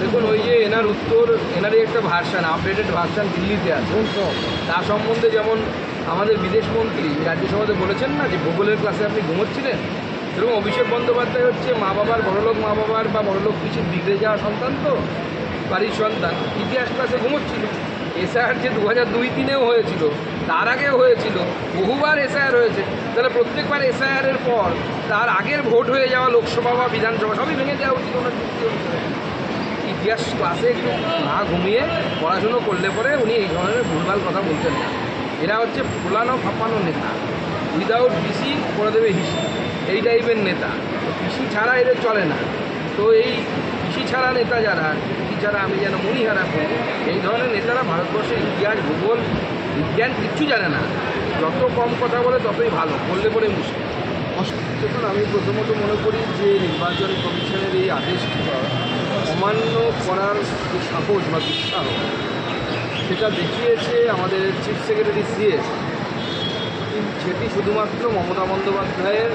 দেখুন ওই যে এনার উত্তর এনারই একটা ভার্সান আপডেটেড ভার্সান দিল্লিতে আছে তার সম্বন্ধে যেমন আমাদের বিদেশমন্ত্রী রাজ্যসভাতে বলেছেন না যে ভূগোলের ক্লাসে আপনি ঘুমোচ্ছিলেন, সেরকম অভিষেক বন্দ্যোপাধ্যায় হচ্ছে মা বাবার বড়লোক মা বাবার বা বড়লোক পিছিয়ে বিগড়ে যাওয়া সন্তান, তো বাড়ির সন্তান ইতিহাস ক্লাসে ঘুমোচ্ছিল। এসআইআর যে 2002-03-এও হয়েছিল, তার আগেও হয়েছিল, বহুবার এসআইআর হয়েছে, তাহলে প্রত্যেকবার এসআইআরের পর তার আগের ভোট হয়ে যাওয়া লোকসভা বা বিধানসভা সবই ভেঙে দেওয়া উচিত ওনার যুক্তি অনুসারে। ইতিহাস ক্লাসে একটু না ঘুমিয়ে পড়াশুনো করলে পরে উনি এই ধরনের ভুলভাল কথা বলতেন না। এরা হচ্ছে ফোলানো ফাঁপানো নেতা, উইদাউট পিসি করে দেবে হিসি, এই টাইপের নেতা। পিসি ছাড়া এদের চলে না। তো এই পিসি ছাড়া নেতা যারা, পিসি ছাড়া আমি যেন মণিহারা করি, এই ধরনের নেতারা ভারতবর্ষের ইতিহাস ভূগোল বিজ্ঞান কিচ্ছু জানে না। যত কম কথা বলে ততই ভালো, বললে পরে মুশকিল। দেখুন, আমি প্রথমত মনে করি যে নির্বাচন কমিশনের এই আদেশটি অমান্য করার যে সাহস বা দুঃসাহস, সেটা দেখিয়েছে আমাদের চিফ সেক্রেটারি সিএস। সেটি শুধুমাত্র মমতা বন্দ্যোপাধ্যায়ের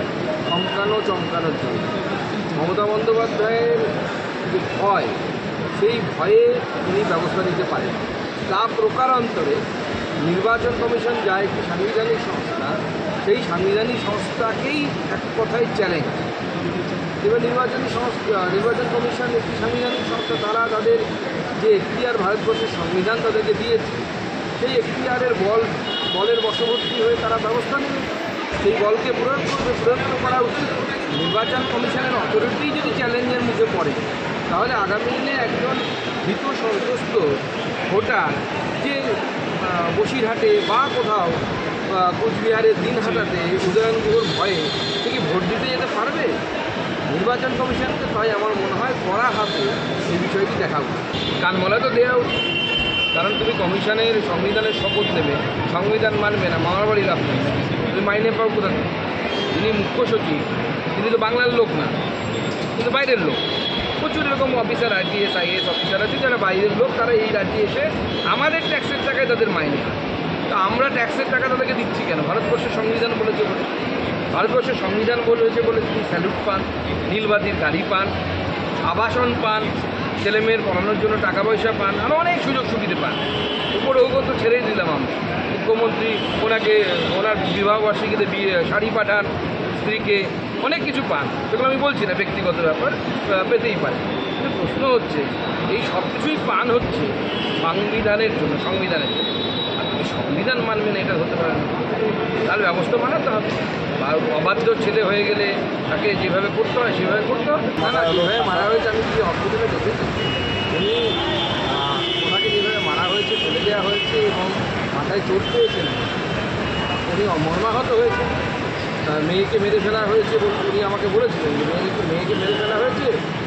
চমকানোর জন্য। মমতা বন্দ্যোপাধ্যায়ের যে ভয়, সেই ভয়ে তিনি ব্যবস্থা নিতে পারেন। তা প্রকারান্তরে নির্বাচন কমিশন যা একটি সাংবিধানিক সংস্থা, সেই সাংবিধানিক সংস্থাকেই এক কথায় চ্যালেঞ্জ। এবার নির্বাচন কমিশন একটি সাংবিধানিক সংস্থা, তারা তাদের যে এখতিয়ার ভারতবর্ষের সংবিধান তাদেরকে দিয়েছে, সেই এখতিয়ারের বলের বশবর্তী হয়ে তারা ব্যবস্থা নেবে, সেই বলকে প্রয়োগ করা উচিত। নির্বাচন কমিশনের অথরিটি যদি চ্যালেঞ্জের মুখে পড়ে, তাহলে আগামী দিনে একজন ভীত সন্ত্রস্ত ভোটার যে বসিরহাটে বা কোথাও কোচবিহারের দিনহাটাতে উদয়নগুলোর ভয়ে সে কি ভোট দিতে যেতে পারবে? নির্বাচন কমিশনকে তাই আমার মনে হয় কড়া হাতে এই বিষয়টি দেখা উচিত। কানমলা তো দেওয়া উচিত, কারণ তুমি কমিশনের সংবিধানের শপথ নেবে, সংবিধান মানবে না, মামার বাড়ির লাভ নেই, তুমি মাইনে পাও কোথা থেকে? যিনি মুখ্য সচিব তিনি তো বাংলার লোক না, কিন্তু বাইরের লোক। প্রচুর এরকম অফিসার আইপিএস আইএস অফিসার আছে যারা বাইরের লোক, তারা এই রাজ্যে এসে আমাদের ট্যাক্সের টাকায় তাদের মাইনে। তা আমরা ট্যাক্সের টাকা তাদেরকে দিচ্ছি কেন? ভারতবর্ষের সংবিধান বলেছে বলে। ভারতবর্ষের সংবিধান বলেছে বলে তিনি স্যালুট পান, নীলবাতির গাড়ি পান, আবাসন পান, ছেলেমেয়ের পড়ানোর জন্য টাকা পয়সা পান, আরও অনেক সুযোগ সুবিধা পান। উপরে ওগো তো ছেড়েই দিলাম আমরা। মুখ্যমন্ত্রী ওনার বিবাহবার্ষিকীতে শাড়ি পাঠান, স্ত্রীকে অনেক কিছু পান, সেগুলো আমি বলছি না, ব্যক্তিগত ব্যাপার, পেতেই পারে। কিন্তু প্রশ্ন হচ্ছে এই সব কিছুই পান হচ্ছে সংবিধানের জন্য। আর তুমি সংবিধান মানবে না, এটা হতে পারে না। তার ব্যবস্থা বানাতে হবে। অবাধ্য ছেলে হয়ে গেলে তাকে যেভাবে করতে হয় সেভাবে করতে হবে। না, যেভাবে মারা হয়েছে আমি কি হসপিটালে দেখেছি, ওনাকে যেভাবে মারা হয়েছে, ফেলে দেওয়া হয়েছে এবং মাথায় চোট পেয়েছেন, উনি মর্মাহত হয়েছে। মেয়েকে মেরে ফেলা হয়েছে বলে উনি আমাকে বলেছিলেন যে মেয়েকে মেরে ফেলা হয়েছে,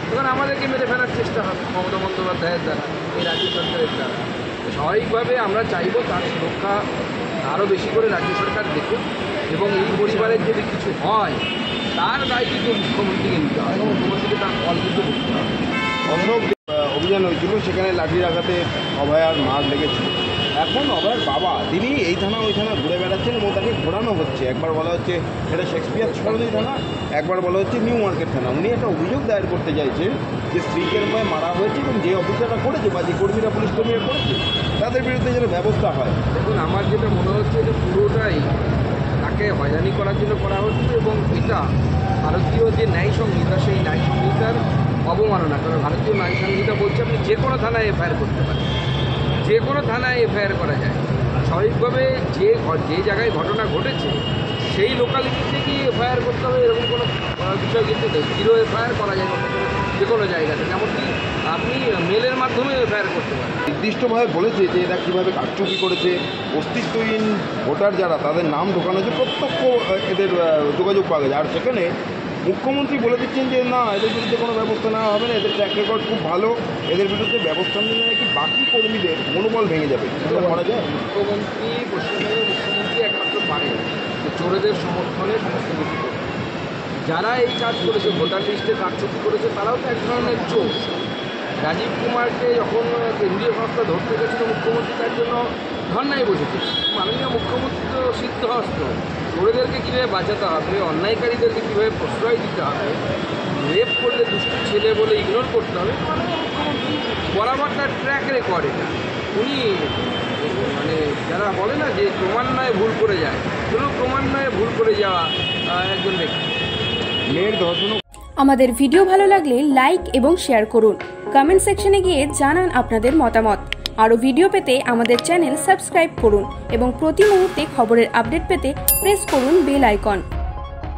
তখন আমাদেরকে মেরে ফেলার চেষ্টা হবে মমতা বন্দ্যোপাধ্যায়ের দ্বারা, এই রাজ্য সরকারের দ্বারা। স্বাভাবিকভাবে আমরা চাইব তার সুরক্ষা আরও বেশি করে রাজ্য সরকার দেখুক, এবং এই পরিবারের যদি কিছু হয় তার দায় কিন্তু মুখ্যমন্ত্রীকে নিতে হবে, মুখ্যমন্ত্রীকে তার ফল কিন্তু বুঝতে হবে। অশোক অভিযান হয়েছিল, সেখানে লাঠির আঘাতে অভয়ার মার লেগেছিল। এখন অভয়ার বাবা তিনি এই থানা ওই থানা ঘুরে বেড়াচ্ছেন এবং তাকে ঘোরানো হচ্ছে। একবার বলা হচ্ছে এটা শেক্সপিয়ার সরণি থানা, একবার বলা হচ্ছে নিউ মার্কেট থানা। উনি একটা অভিযোগ দায়ের করতে চাইছেন যে স্ত্রীকে নয় মারা হয়েছে এবং যে অফিসাররা করেছে বা যে কর্মীরা পুলিশ কর্মীরা করেছে তাদের বিরুদ্ধে যেন ব্যবস্থা হয়। দেখুন, আমার যেটা মনে হচ্ছে যে পুরোটাই তাকে হয়রানি করার জন্য করা হচ্ছে, এবং এটা ভারতীয় যে ন্যায় সংহিতা, সেই ন্যায় সংহিতার অবমাননা। কারণ ভারতীয় ন্যায় সংহিতা বলছে আপনি যে কোনো থানায় এফআইআর করতে পারেন, যে কোনো থানায় এফআইআর করা যায়। স্বাভাবিকভাবে যে জায়গায় ঘটনা ঘটেছে সেই লোকালিটিতে কি এফআইআর করতে হবে এরকম কোনো বিষয় কিন্তু নেই। জিরো এফআইআর করা যায় যে কোনো জায়গাতে, যেমনকি আপনি মেলের মাধ্যমে এফআইআর করতে পারেন। নির্দিষ্টভাবে বলেছে যে এরা কীভাবে কারচুপি করেছে, অস্তিত্বহীন ভোটার যারা তাদের নাম ঢোকানো হয়েছে, প্রত্যক্ষ এদের যোগাযোগ পাওয়া গেছে। আর সেখানে মুখ্যমন্ত্রী বলে দিচ্ছেন যে না, এদের বিরুদ্ধে কোনো ব্যবস্থা নেওয়া হবে না, এদের ট্র্যাক রেকর্ড খুব ভালো, এদের বিরুদ্ধে ব্যবস্থা নিলে নাকি বাকি কর্মীদের মনোবল ভেঙে যাবে। সেটা করা যায়? পশ্চিমবঙ্গের মুখ্যমন্ত্রী একমাত্র পারে যে চোরেদের সমর্থনে সমস্ত কিছু করবে। যারা এই কাজ করেছে, ভোটার লিস্টে কারচুপি করেছে, তারাও তো এক ধরনের চোর। রাজীব কুমারকে যখন কেন্দ্রীয় সংস্থা ধরতে গেছিল, মুখ্যমন্ত্রী তার জন্য ধর্নায় বসেছে। মাননীয় মুখ্যমন্ত্রী তো সিদ্ধহস্ত, চোরেদেরকে কীভাবে বাঁচাতে হবে, অন্যায়কারীদেরকে কীভাবে প্রশ্রয় দিতে হবে, রেপ করলে দুষ্টু ছেলে বলে ইগনোর করতে হবে, মাননীয় মুখ্যমন্ত্রী ট্র্যাক রেকর্ড এটা। উনি মানে যারা বলে না যে ক্রমান্বয়ে ভুল করে যায়, সেগুলো ক্রমান্বয়ে ভুল করে যাওয়া একজন ব্যক্তি। মেয়ের ধর্ষণ। আমাদের ভিডিও ভালো লাগলে লাইক এবং শেয়ার করুন। কমেন্ট সেকশনে গিয়ে জানান আপনাদের মতামত। আরও ভিডিও পেতে আমাদের চ্যানেল সাবস্ক্রাইব করুন এবং প্রতি মুহূর্তে খবরের আপডেট পেতে প্রেস করুন বেল আইকন।